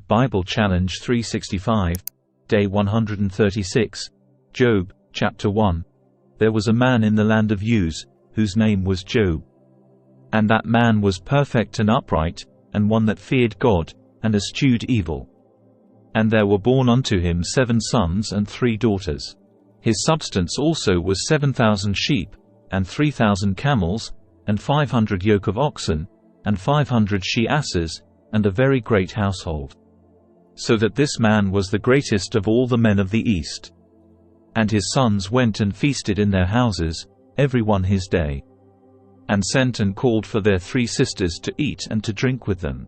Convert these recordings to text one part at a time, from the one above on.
Bible Challenge 365, Day 136, Job, Chapter 1. There was a man in the land of Uz, whose name was Job. And that man was perfect and upright, and one that feared God, and eschewed evil. And there were born unto him 7 sons and 3 daughters. His substance also was 7,000 sheep, and 3,000 camels, and 500 yoke of oxen, and 500 she-asses, and a very great household. So that this man was the greatest of all the men of the East. And his sons went and feasted in their houses, every one his day. And sent and called for their 3 sisters to eat and to drink with them.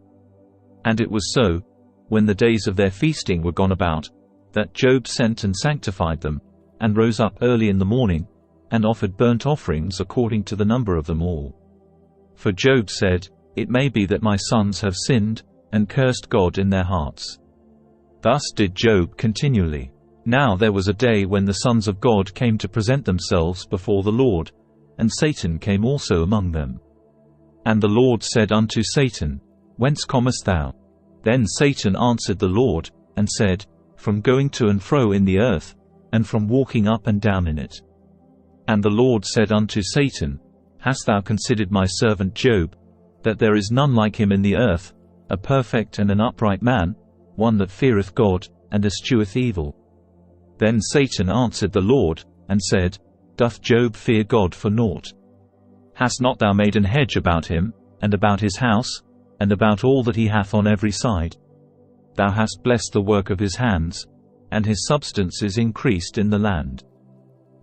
And it was so, when the days of their feasting were gone about, that Job sent and sanctified them, and rose up early in the morning, and offered burnt offerings according to the number of them all. For Job said, It may be that my sons have sinned, and cursed God in their hearts. Thus did Job continually. Now there was a day when the sons of God came to present themselves before the Lord, and Satan came also among them. And the Lord said unto Satan, Whence comest thou? Then Satan answered the Lord, and said, From going to and fro in the earth, and from walking up and down in it. And the Lord said unto Satan, Hast thou considered my servant Job, that there is none like him in the earth, a perfect and an upright man, one that feareth God, and escheweth evil? Then Satan answered the Lord, and said, Doth Job fear God for naught? Hast not thou made an hedge about him, and about his house, and about all that he hath on every side? Thou hast blessed the work of his hands, and his substance is increased in the land.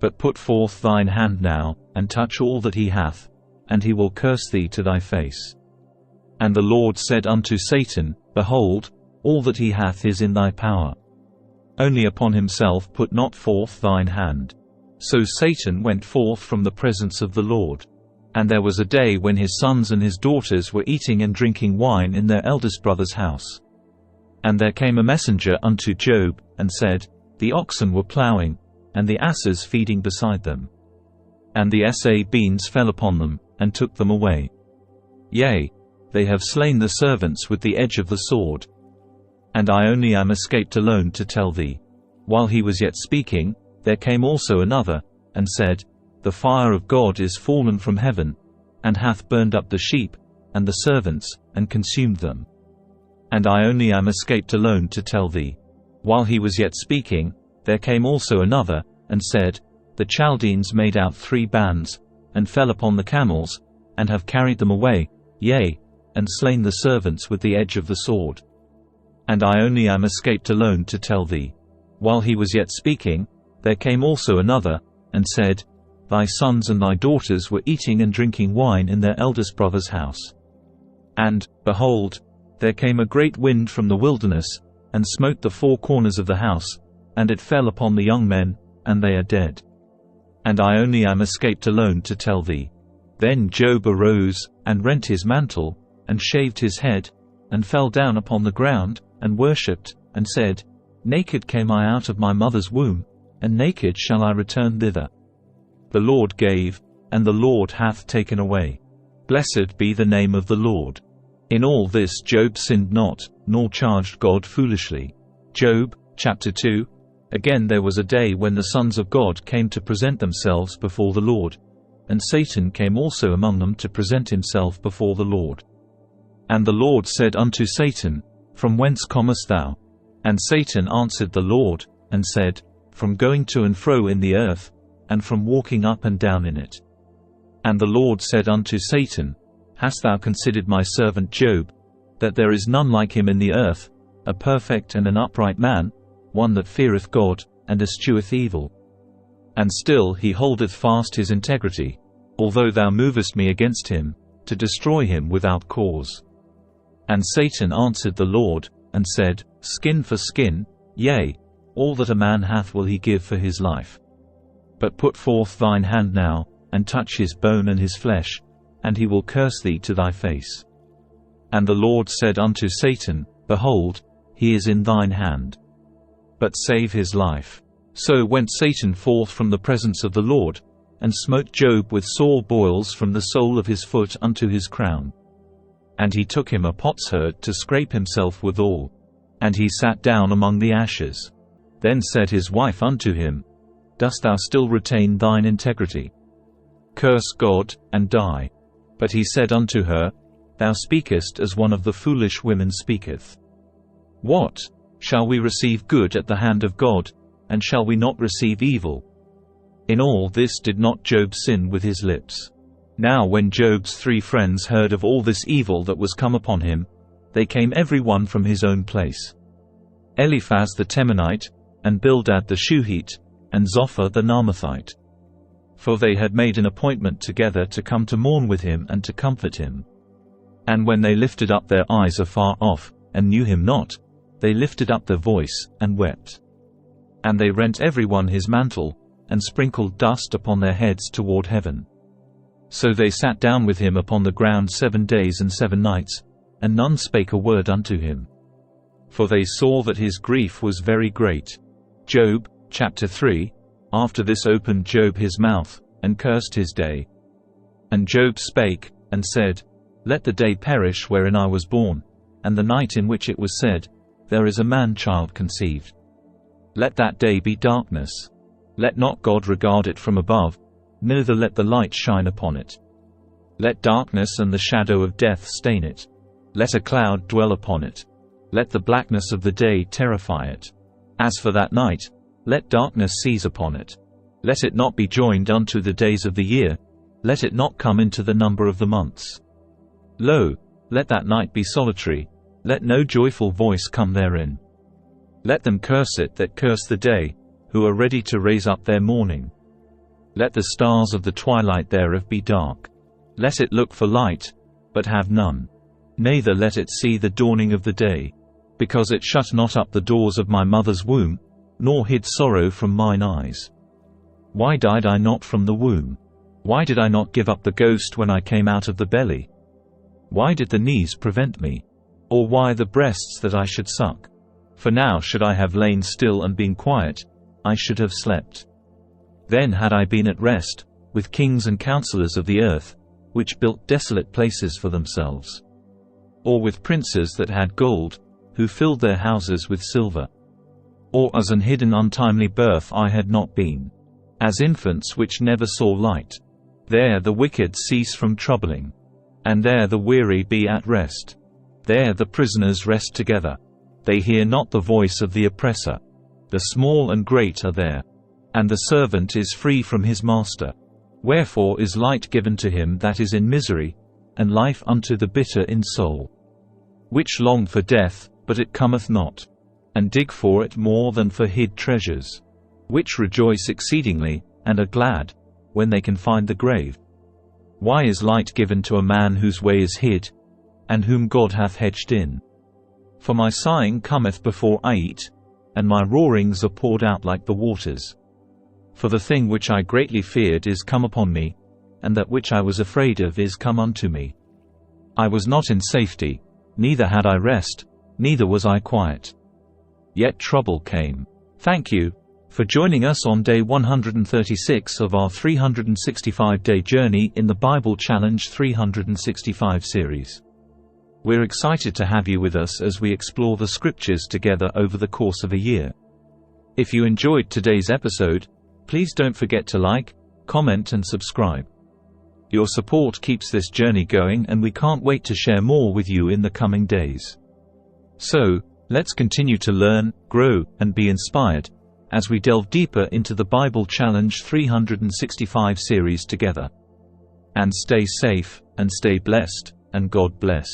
But put forth thine hand now, and touch all that he hath, and he will curse thee to thy face. And the Lord said unto Satan, Behold, all that he hath is in thy power. Only upon himself put not forth thine hand. So Satan went forth from the presence of the Lord. And there was a day when his sons and his daughters were eating and drinking wine in their eldest brother's house. And there came a messenger unto Job, and said, The oxen were plowing, and the asses feeding beside them. And the beans fell upon them, and took them away. Yea, they have slain the servants with the edge of the sword. And I only am escaped alone to tell thee. While he was yet speaking, there came also another, and said, The fire of God is fallen from heaven, and hath burned up the sheep, and the servants, and consumed them. And I only am escaped alone to tell thee. While he was yet speaking, there came also another, and said, The Chaldeans made out 3 bands, and fell upon the camels, and have carried them away, yea, and slain the servants with the edge of the sword. And I only am escaped alone to tell thee. While he was yet speaking, there came also another, and said, Thy sons and thy daughters were eating and drinking wine in their eldest brother's house. And, behold, there came a great wind from the wilderness, and smote the 4 corners of the house, and it fell upon the young men, and they are dead. And I only am escaped alone to tell thee. Then Job arose, and rent his mantle, and shaved his head, and fell down upon the ground, and worshipped, and said, Naked came I out of my mother's womb, and naked shall I return thither. The Lord gave, and the Lord hath taken away. Blessed be the name of the Lord. In all this Job sinned not, nor charged God foolishly. Job, Chapter 2. Again there was a day when the sons of God came to present themselves before the Lord, and Satan came also among them to present himself before the Lord. And the Lord said unto Satan, From whence comest thou? And Satan answered the Lord, and said, From going to and fro in the earth, and from walking up and down in it. And the Lord said unto Satan, Hast thou considered my servant Job, that there is none like him in the earth, a perfect and an upright man, one that feareth God, and escheweth evil? And still he holdeth fast his integrity, although thou movest me against him, to destroy him without cause. And Satan answered the Lord, and said, Skin for skin, yea, all that a man hath will he give for his life. But put forth thine hand now, and touch his bone and his flesh, and he will curse thee to thy face. And the Lord said unto Satan, Behold, he is in thine hand. But save his life. So went Satan forth from the presence of the Lord, and smote Job with sore boils from the sole of his foot unto his crown. And he took him a potsherd to scrape himself withal. And he sat down among the ashes. Then said his wife unto him, Dost thou still retain thine integrity? Curse God, and die. But he said unto her, Thou speakest as one of the foolish women speaketh. What? Shall we receive good at the hand of God, and shall we not receive evil? In all this did not Job sin with his lips. Now when Job's 3 friends heard of all this evil that was come upon him, they came every one from his own place. Eliphaz the Temanite, and Bildad the Shuhite, and Zophar the Naamathite. For they had made an appointment together to come to mourn with him and to comfort him. And when they lifted up their eyes afar off, and knew him not, they lifted up their voice, and wept. And they rent every one his mantle, and sprinkled dust upon their heads toward heaven. So they sat down with him upon the ground 7 days and 7 nights, and none spake a word unto him. For they saw that his grief was very great. Job, chapter 3. After this opened Job his mouth, and cursed his day. And Job spake, and said, Let the day perish wherein I was born, and the night in which it was said, There is a man-child conceived. Let that day be darkness. Let not God regard it from above, neither let the light shine upon it. Let darkness and the shadow of death stain it. Let a cloud dwell upon it. Let the blackness of the day terrify it. As for that night, let darkness seize upon it. Let it not be joined unto the days of the year, let it not come into the number of the months. Lo, let that night be solitary, let no joyful voice come therein. Let them curse it that curse the day, who are ready to raise up their mourning. Let the stars of the twilight thereof be dark. Let it look for light, but have none. Neither let it see the dawning of the day. Because it shut not up the doors of my mother's womb, nor hid sorrow from mine eyes. Why died I not from the womb? Why did I not give up the ghost when I came out of the belly? Why did the knees prevent me? Or why the breasts that I should suck? For now should I have lain still and been quiet, I should have slept. Then had I been at rest, with kings and counselors of the earth, which built desolate places for themselves. Or with princes that had gold, who filled their houses with silver. Or as an hidden untimely birth I had not been. As infants which never saw light. There the wicked cease from troubling. And there the weary be at rest. There the prisoners rest together. They hear not the voice of the oppressor. The small and great are there. And the servant is free from his master. Wherefore is light given to him that is in misery, and life unto the bitter in soul. Which long for death, but it cometh not. And dig for it more than for hid treasures. Which rejoice exceedingly, and are glad, when they can find the grave. Why is light given to a man whose way is hid, and whom God hath hedged in? For my sighing cometh before I eat, and my roarings are poured out like the waters. For the thing which I greatly feared is come upon me, and that which I was afraid of is come unto me. I was not in safety, neither had I rest, neither was I quiet. Yet trouble came. Thank you for joining us on day 136 of our 365-day journey in the Bible Challenge 365 series. We're excited to have you with us as we explore the scriptures together over the course of a year. If you enjoyed today's episode, please don't forget to like, comment and subscribe. Your support keeps this journey going, and we can't wait to share more with you in the coming days. So, let's continue to learn, grow, and be inspired as we delve deeper into the Bible Challenge 365 series together. And stay safe, and stay blessed, and God bless.